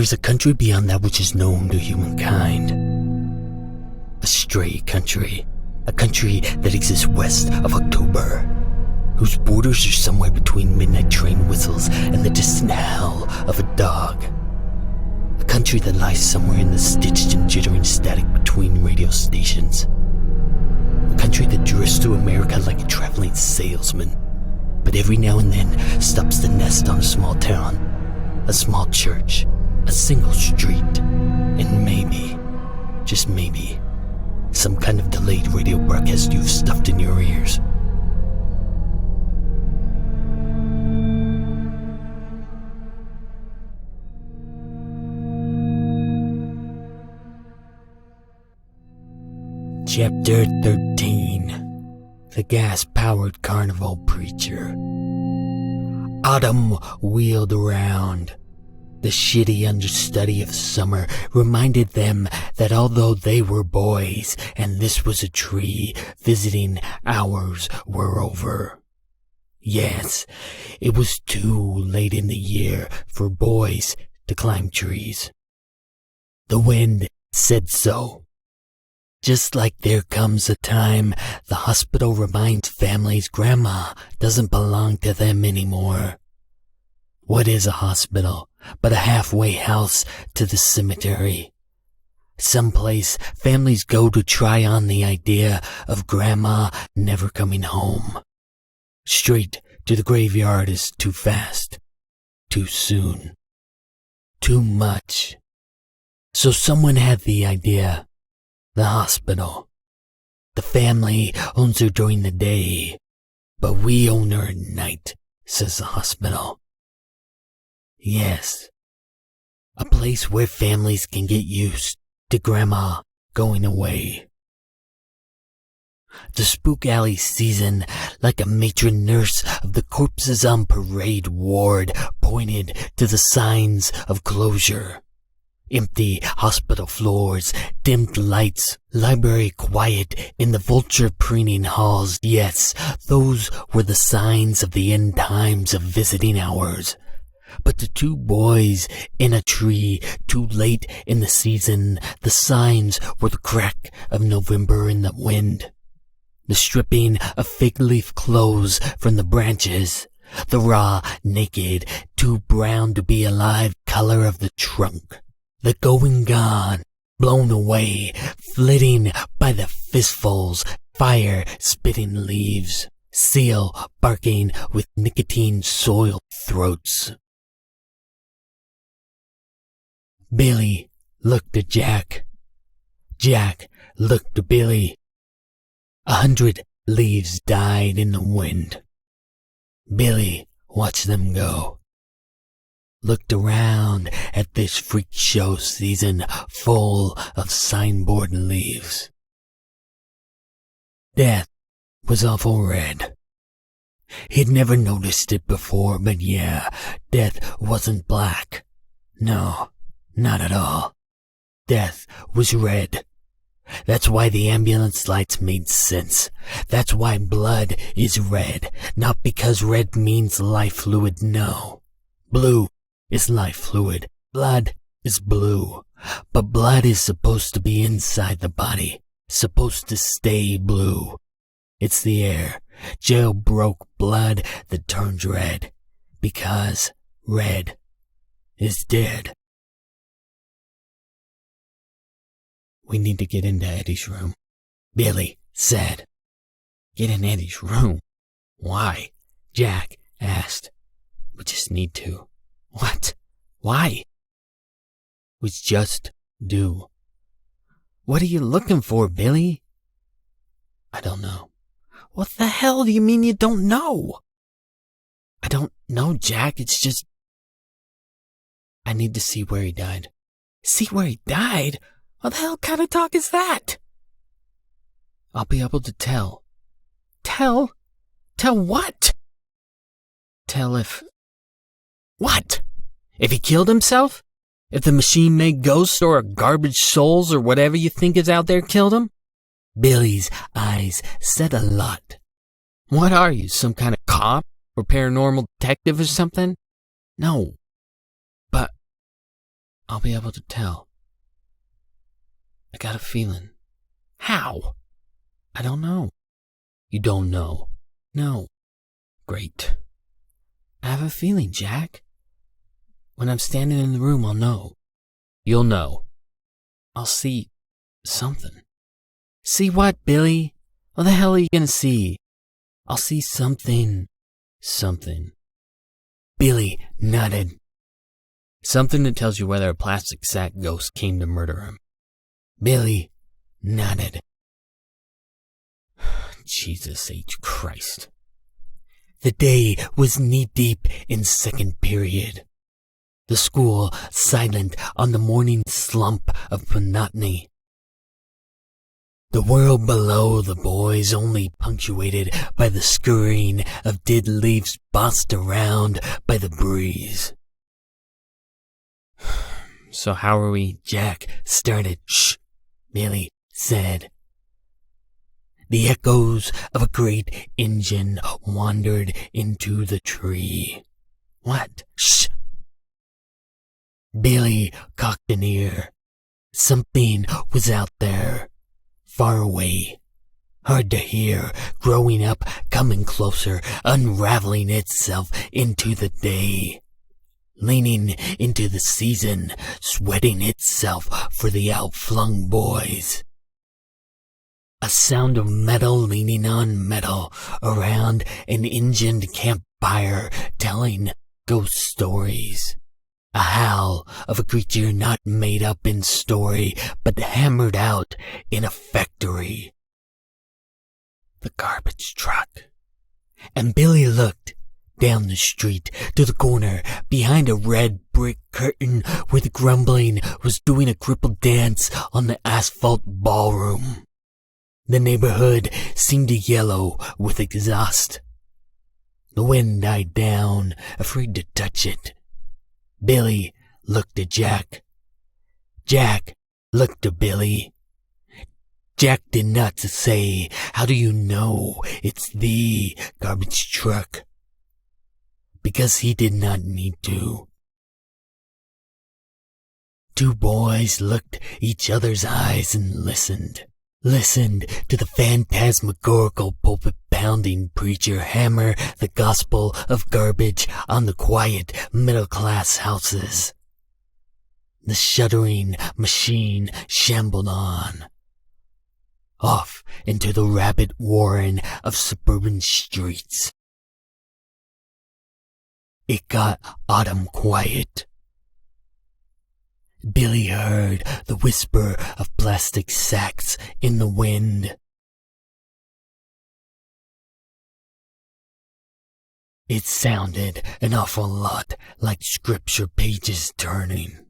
is a country beyond that which is known to humankind. A stray country. A country that exists west of October, whose borders are somewhere between midnight train whistles and the distant howl of a dog. A country that lies somewhere in the stitched and jittering static between radio stations. A country that drifts through America like a traveling salesman, but every now and then stops to nest on a small town, a small church, a single street, and maybe, just maybe, some kind of delayed radio broadcast you've stuffed in your ears. Chapter 13. The Gas-Powered Carnival Preacher. Autumn wheeled around. The shitty understudy of summer reminded them that although they were boys and this was a tree, visiting hours were over. Yes, it was too late in the year for boys to climb trees. The wind said so. Just like there comes a time the hospital reminds families grandma doesn't belong to them anymore. What is a hospital but a halfway house to the cemetery? Someplace families go to try on the idea of grandma never coming home. Straight to the graveyard is too fast, too soon, too much. So someone had the idea. The hospital. The family owns her during the day, but we own her at night, says the hospital. Yes, a place where families can get used to grandma going away. The spook alley season, like a matron nurse of the corpses on parade ward, pointed to the signs of closure. Empty hospital floors, dimmed lights, library quiet in the vulture preening halls. Yes, those were the signs of the end times of visiting hours. But the two boys in a tree, too late in the season, the signs were the crack of November in the wind, the stripping of fig leaf clothes from the branches, the raw, naked, too brown to be alive color of the trunk. The going gone, blown away, flitting by the fistfuls, fire-spitting leaves, seal barking with nicotine-soiled throats. Billy looked at Jack. Jack looked at Billy. 100 leaves died in the wind. Billy watched them go. Looked around at this freak show season full of signboard leaves. Death was awful red. He'd never noticed it before, but yeah, death wasn't black. No, not at all. Death was red. That's why the ambulance lights made sense. That's why blood is red, not because red means life fluid, no. Blue is life fluid. Blood is blue. But blood is supposed to be inside the body, supposed to stay blue. It's the air, jailbroke blood that turns red, because red is dead. We need to get into Eddie's room, Billy said. Get in Eddie's room? Why? Jack asked. We just need to. What? Why? We just do. What are you looking for, Billy? I don't know. What the hell do you mean you don't know? I don't know, Jack. It's just... I need to see where he died. See where he died? What the hell kind of talk is that? I'll be able to tell. Tell? Tell what? Tell if... What? If he killed himself? If the machine-made ghosts or garbage souls or whatever you think is out there killed him? Billy's eyes said a lot. What are you, some kind of cop or paranormal detective or something? No. But I'll be able to tell. I got a feeling. How? I don't know. You don't know? No. Great. I have a feeling, Jack. When I'm standing in the room, I'll know. You'll know. I'll see something. See what, Billy? What the hell are you gonna see? I'll see something. Something. Billy nodded. Something that tells you whether a plastic sack ghost came to murder him. Billy nodded. Jesus H. Christ. The day was knee-deep in second period. The school silent on the morning slump of monotony. The world below the boys only punctuated by the scurrying of dead leaves bossed around by the breeze. So how are we? Jack started. Shh, Billy said. The echoes of a great engine wandered into the tree. What? Shh! Billy cocked an ear. Something was out there, far away, hard to hear, growing up, coming closer, unraveling itself into the day, leaning into the season, sweating itself for the outflung boys. A sound of metal leaning on metal around an engined campfire telling ghost stories. A howl of a creature not made up in story, but hammered out in a factory. The garbage truck. And Billy looked down the street to the corner behind a red brick curtain where the grumbling was doing a crippled dance on the asphalt ballroom. The neighborhood seemed yellow with exhaust. The wind died down, afraid to touch it. Billy looked at Jack. Jack looked at Billy. Jack did not say, "How do you know it's the garbage truck?" Because he did not need to. Two boys looked each other's eyes and listened to the phantasmagorical pulpit-pounding preacher hammer the gospel of garbage on the quiet middle-class houses. The shuddering machine shambled on, off into the rabid warren of suburban streets. It got autumn quiet. Billy heard the whisper of plastic sacks in the wind. It sounded an awful lot like scripture pages turning.